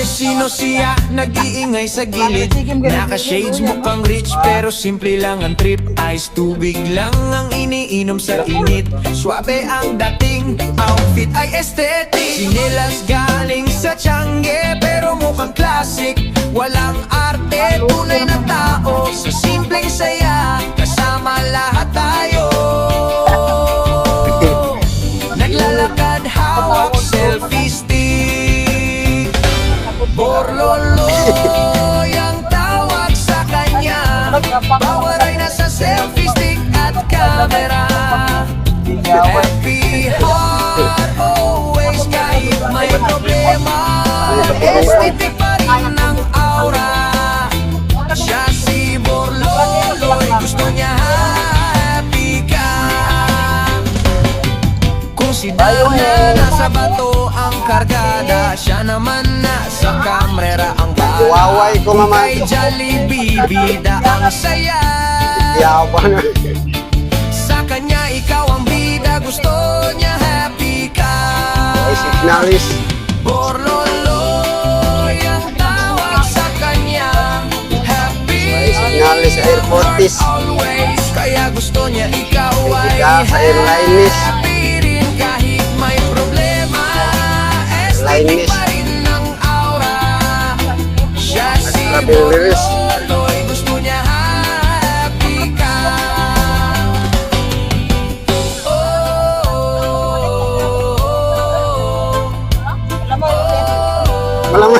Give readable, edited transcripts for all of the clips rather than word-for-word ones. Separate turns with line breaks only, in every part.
Sino siya nag-iingay sa gilid? Naka-shades, mukhang rich pero simple lang ang trip. Ice tubig lang ang iniinom sa init. Suabe ang dating, outfit ay aesthetic. Sinilas galing sa Tiangge pero mukhang classic. Walang arte, tunay na tao. Sa simpleng saya, kasama lahat tayo. Naglalakad, hawak, selfie stick. Borloloy ang tawag sa kanya. Bawal ay nasa selfie stick at camera. Happy heart always kahit may problema. Aesthetic pa rin ang aura. Siya si Borloloy, gusto niya happy ka. Kung si Dana nasa bato ang kargada, siya naman nasa kamera ang bala.
Waway ko
Kung
mama.
kay Jollibee bida ang saya,
Yawan.
sa kanya ikaw ang bida, gusto niya happy ka.
Ay, signalis.
Borloloy ang tawag sa kanya. Happy
Signalis sa airportis.
always, kaya gusto niya ikaw ay
Ika sa airlines.
happy rin kahit may problema. Aesthetic
Airlines.
pa rin ang aura. Siya si
Travelers.
Borloloy, gusto niya happy ka.
Malam.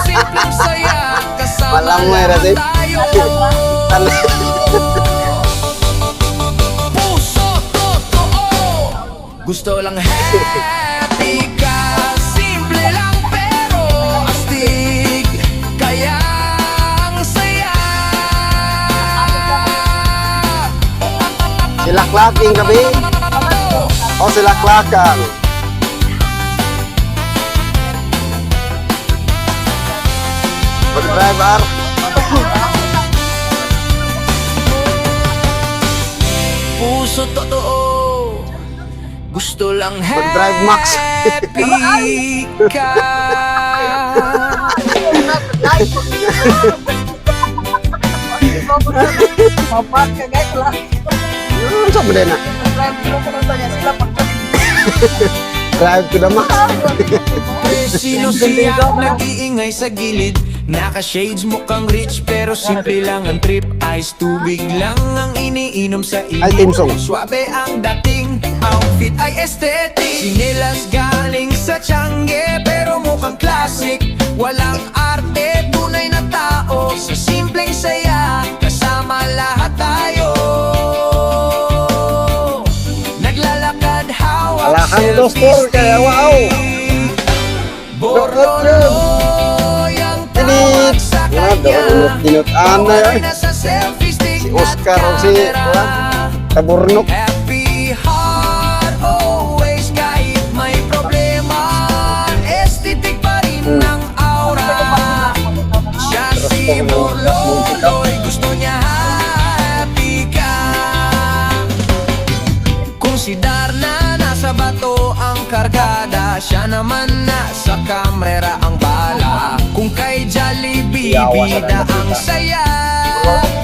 Simpleng saya, kasama
Malam mo, Erasin.
tayo. Puso totoo, gusto lang happy ka. Simple lang pero astig, kaya ang saya.
Silaklaking gabi. O silaklakan. Pag-driver.
Puso totoo, gusto lang
Pag-drive Max.
happy ka.
Mapat ka guys lah.
Saan mo din na? Drive to the max.
Sino siya nag-iingay sa gilid? Naka-shades, mukhang rich pero simple lang ang trip. Ice tubig lang ang iniinom sa
Ay,
init.
Team Song.
Suabe ang dating, outfit ay aesthetic. Sinilas galing sa Tiangge pero mukhang classic. Walang arte, tunay na tao. Sa simpleng saya, kasama lahat tayo. Naglalakad, hawak,
Alakang
selfie
dostor, kaya wow.
stick. Borloloy ang tawag sa kanya.
Dinut-dinut-an na
Bawal
yun.
nasa selfie stick
Si
at
Oscar o si
camera.
Kaburnok.
Happy heart always kahit may problema. Aesthetic pa rin ang aura. Siya si Borloloy, gusto niya happy ka. Kung si Darna nasa bato ang kargada, siya naman nasa kamera ang bala. Kung kay Jollibee bida ang saya,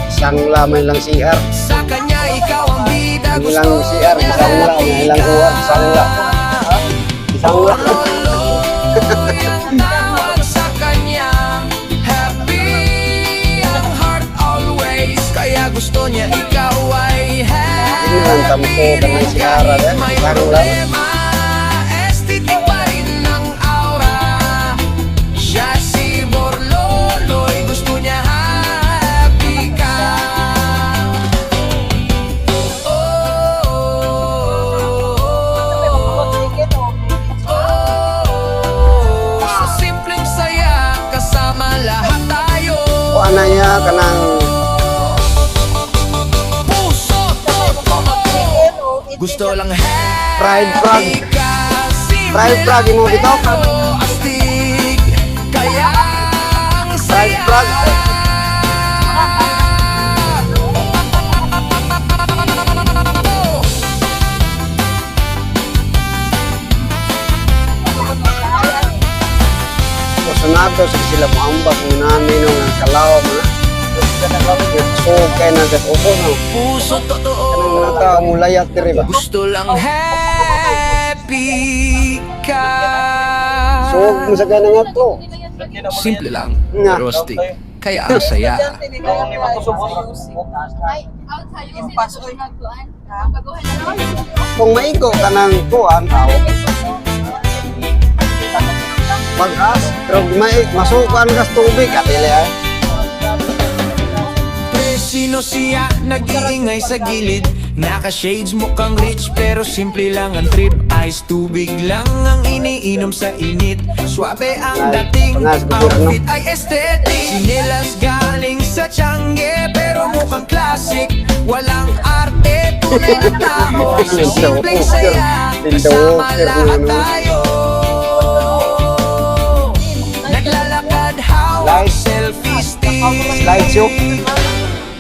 Isang lamay lang CR.
sa kanya ikaw ang bida, gusto
Ilang CR, isang lang, ilang uwan, isang lang. Isang lang.
Borloloy ang tawag sa kanya. Happy ang heart always, kaya gusto niya ikaw ay
Ini lang tampo
happy
ka ng
rin
CR,
kahit may
isang lang.
problema. Aesthetic pa rin ang aura. Siya si Borloloy, gusto niya happy ka. Sa simpleng saya, kasama lahat tayo.
Kuha na niya ka ng
Puso totoo, gusto lang
Fried frog.
happy ka. Simple
Fried frog,
lang
mo ito?
pero astig, kaya ang
Fried
saya.
frog. dito sila mo ambak mo namin ng kalaw mo. So kaya na gas upo no.
Puso totoo,
Kanang nata mo layat diri ba?
gusto lang happy ka.
So mo sa ganang ato.
Simple lang,
Nga.
pero stick. Kaya ang saya.
Impasoy.
Kung maigo ka ng kuan tao. Pag-as, pero masukan kas tubig at ay.
Sino siya nag-iingay sa gilid? Naka-shades mukhang rich pero simple lang ang trip. Ice tubig lang ang iniinom sa init. Suabe ang dating, outfit ay aesthetic. Sinilas galing sa Tiangge pero mukhang classic. Walang arte, tunay na tao. Sa simpleng saya, kasama lahat tayo. Naglalakad, hawak, selfie stick.
Slideshow.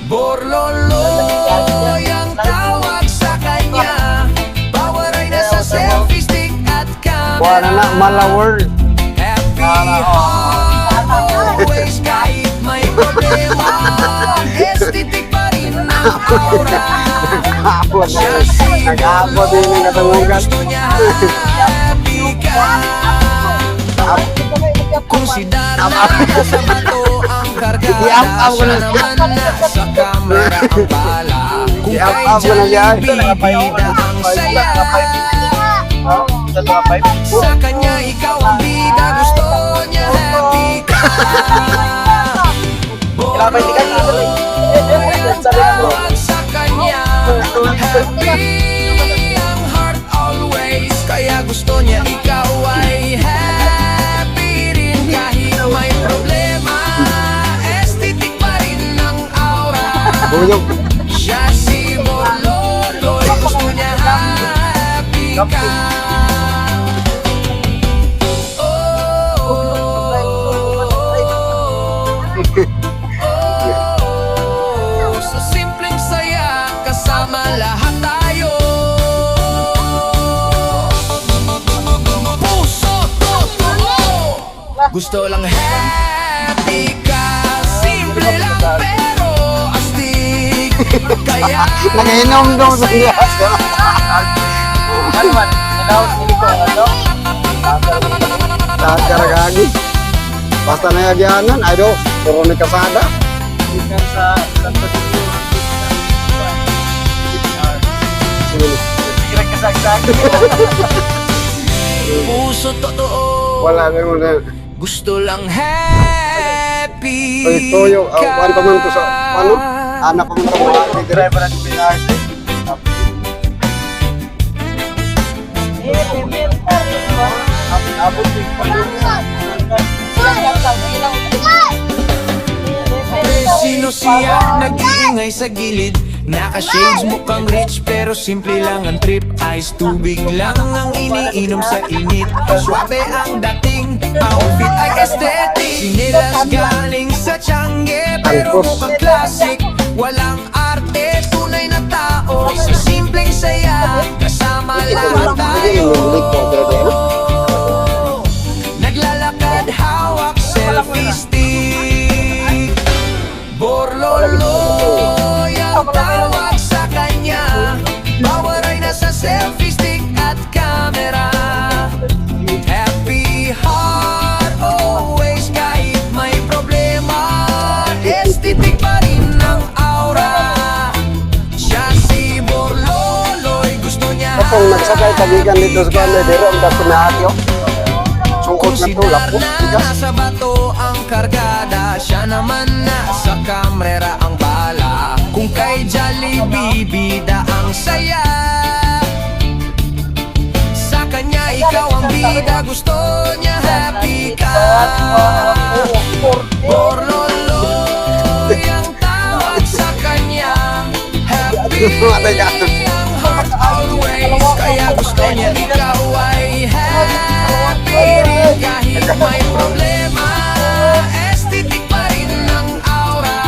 Borloloy ang tawag sa kanya. Power ay nasa selfie stick at
Kuha na
camera.
mala world.
Happy heart always kahit may problema. Aesthetic pa rin ang aura.
Nag-aabot.
Siya si
Nag-aabot din yung katanungan.
gusto niya happy ka. Kung si Dara sa bato ang kargada,
I-up-up ko
siya
na.
naman nasa camera ang bala. Kung kay
I-up-up ko na yan.
Jollibee ang saya, sa kanya ikaw ang bida, gusto niya happy ka. Borloloy ang tawag sa kanya. Happy ang heart always, kaya gusto niya ikaw ay happy rin kahit may problema. Aesthetic pa rin ang aura.
Buyog.
Siya si Borloloy, gusto niya happy ka. Sa simpleng saya, kasama lahat tayo. Puso totoo, gusto lang happy ka. Simple lang pero astig. Kaya
Nag-inom daw sa gas. Takaragagi. Basta na yagyanan, ay do, puro ni kasada.
puso totoo,
Wala na mo na.
gusto lang happy
Ay, toyo,
ka.
kuan pa man to sa, ano? Anak pa man to mga driver at pinarte.
Sino siya nag-iingay sa gilid? Naka-shades mukhang rich pero simple lang ang trip. Ice tubig lang ang iniinom sa init. Suabe ang dating, outfit ay aesthetic. Sinilas galing sa Tiangge pero mukhang classic. Walang arte, tunay na tao. Sa simpleng saya, kasama lahat tayo. Naglalakad, hawak, selfie stick. Borloloy ang tawag sa kanya. Power ay nasa selfie stick at camera. Happy heart always kahit may problema. Aesthetic pa rin ang aura. Siya si Borloloy, gusto niya
Kung nagsakay tagigan dito sa kanila, dito ang dapat na atyo. Sungkot na to,
Consider
lapot,
na
tigas.
nasa bato ang kargada. Siya naman nasa kamera ang bala. Kung kay Jollibee bida ang saya, sa kanya ikaw ang bida, gusto niya happy ka. Borloloy ang tawag sa kanya. Happy ang heart always, kaya gusto niya ikaw ay happy rin kahit may problema. Aesthetic pa rin ang aura.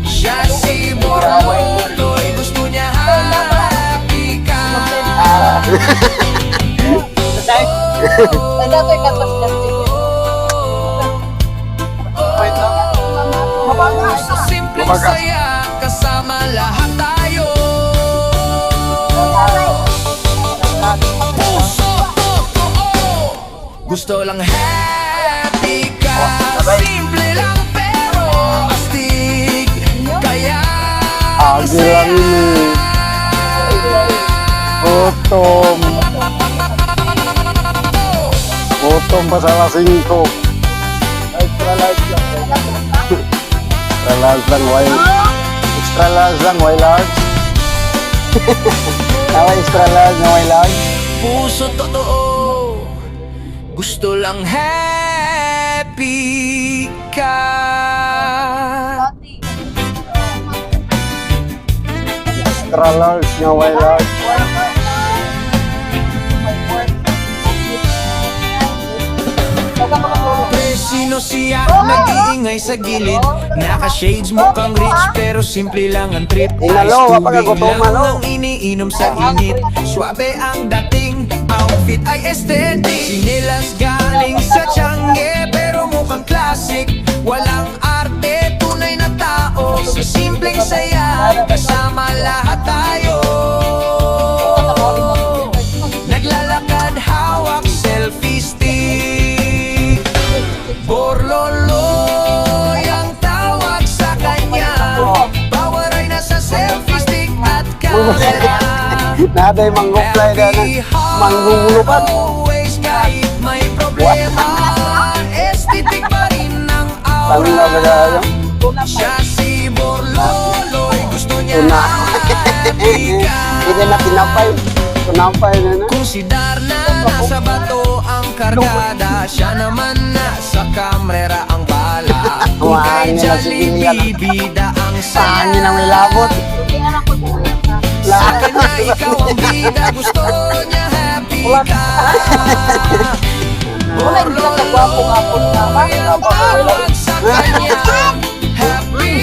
Siya si Borloloy, gusto niya happy ka. Sa simpleng
Lumagas.
saya, kasama lahat tayo. Puso totoo, gusto lang happy ka. Simple lang pero astig, kaya ang
Agi
saya.
lang ini. Gutom. Gutom pa sa lasing ko. Extra large lang. Extra large lang, why? Extra large lang, why large? Tawa extra large na why large?
Puso totoo, gusto lang happy ka.
Extra large na why large?
Sino siya nag-iingay sa gilid? Naka-shades mukhang rich pero simple lang ang trip.
Inalo,
Ice
wapag
tubig
gutom,
lang
alo.
ang iniinom sa init. Suabe ang dating, outfit ay aesthetic. Sinilas galing sa Tiangge pero mukhang classic. Walang arte, tunay na tao. Sa simpleng saya, kasama lahat tayo. Naglalakad, hawak, selfie stick. Borloloy ang tawag sa kanya. Power ay nasa selfie stick at camera.
Naday mangguplay na ng manggugulupan.
Always kahit may problema, aesthetic pa rin ang
Tanong na ba
aura.
kayo?
Siya si Borloloy, gusto niya
Tuna.
happy ka.
Hindi na tinapay. Tinapay na na.
Kung si Darna nasa bato ang kargada, siya naman nasa kamera ang bala. Kung kay
Hangin na si
Jollibee bida ang
Hangin na may
saya,
labot.
sa kanya ikaw ang bida, gusto niya happy ka. Borloloy ang tawag sa kanya, happy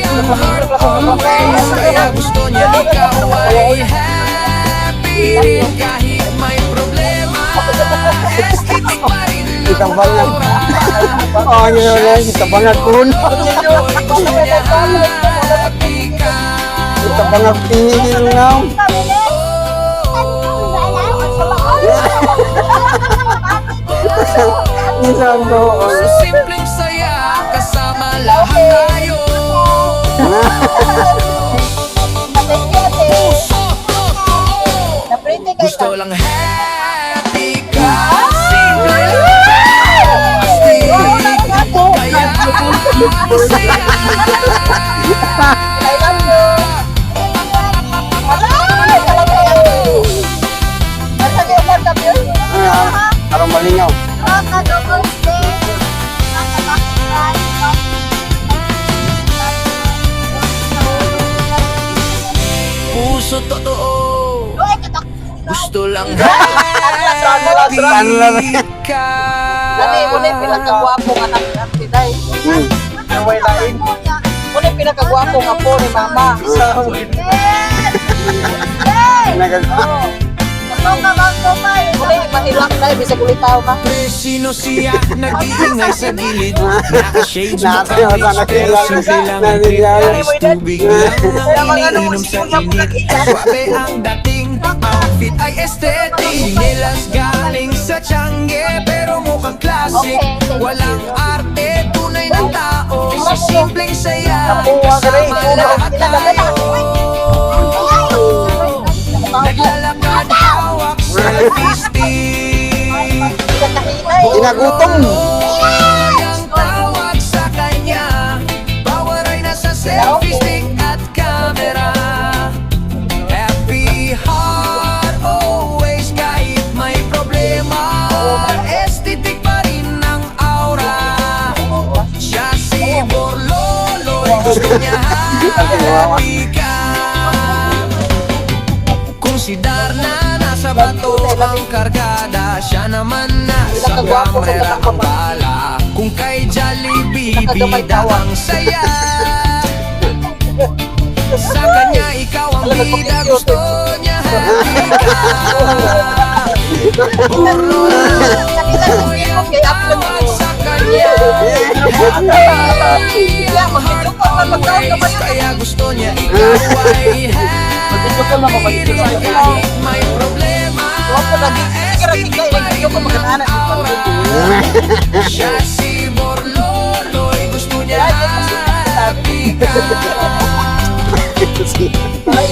ang heart always. Kaya gusto niya ikaw ay happy rin kahit may problema. Aesthetic pa rin
Kita
ang
banget.
aura.
Oh, yun na. Kita banget kun.
Borloloy, gusto niya happy ka.
Kita banget tingin ngam. Isang doon.
Sa simpleng saya, kasama lahat tayo. Puso totoo, gusto lang happy ka. Simple lang pero astig, kaya ang saya.
Parang malingaw.
Puso totoo, gusto lang
Saan
happy
lang?
ka.
pinakagwapo nga ng Piday.
Naway lain.
Muna yung pinakagwapo nga po ni Mama.
Nagagawa.
Muna yung mahilak na, bisa kulitaw ka.
Sino siya nag-iingay sa gilid? Naka-shades
Natin,
mukhang
wala
rich pero
na
simple lang ang
natin
trip.
yan.
Ice tubig lang ang iniinom sa init. Suabe ang dating, outfit ay aesthetic. Sinilas galing sa Tiangge pero mukhang classic. Walang arte, tunay na tao. Sa simpleng saya, kasama lahat tayo. Naglalakad, hawak, selfie stick.
Inagutom.
Borloloy ang tawag sa kanya. Power ay nasa selfie stick at camera. Happy heart always kahit may problema. Aesthetic pa rin ang aura. Siya si Borloloy, gusto niya happy ka. Kung si Darna nasa bato ang kargada, siya naman nasa kamera ang bala. Kung kay Jollibee bida ang saya, sa kanya ikaw ang bida, gusto niya happy ka. Borloloy ang tawag sa kanya,
Kaya mag-video ko man magkaon ka man.
Kaya gusto niya ikaw ay
Mag-video ko man mag-video ko.
kahit may problema.
Huwag ko lagi. Kira kita video ko magkaanak.
Siya si Borloloy, gusto niya happy ka.
Ay.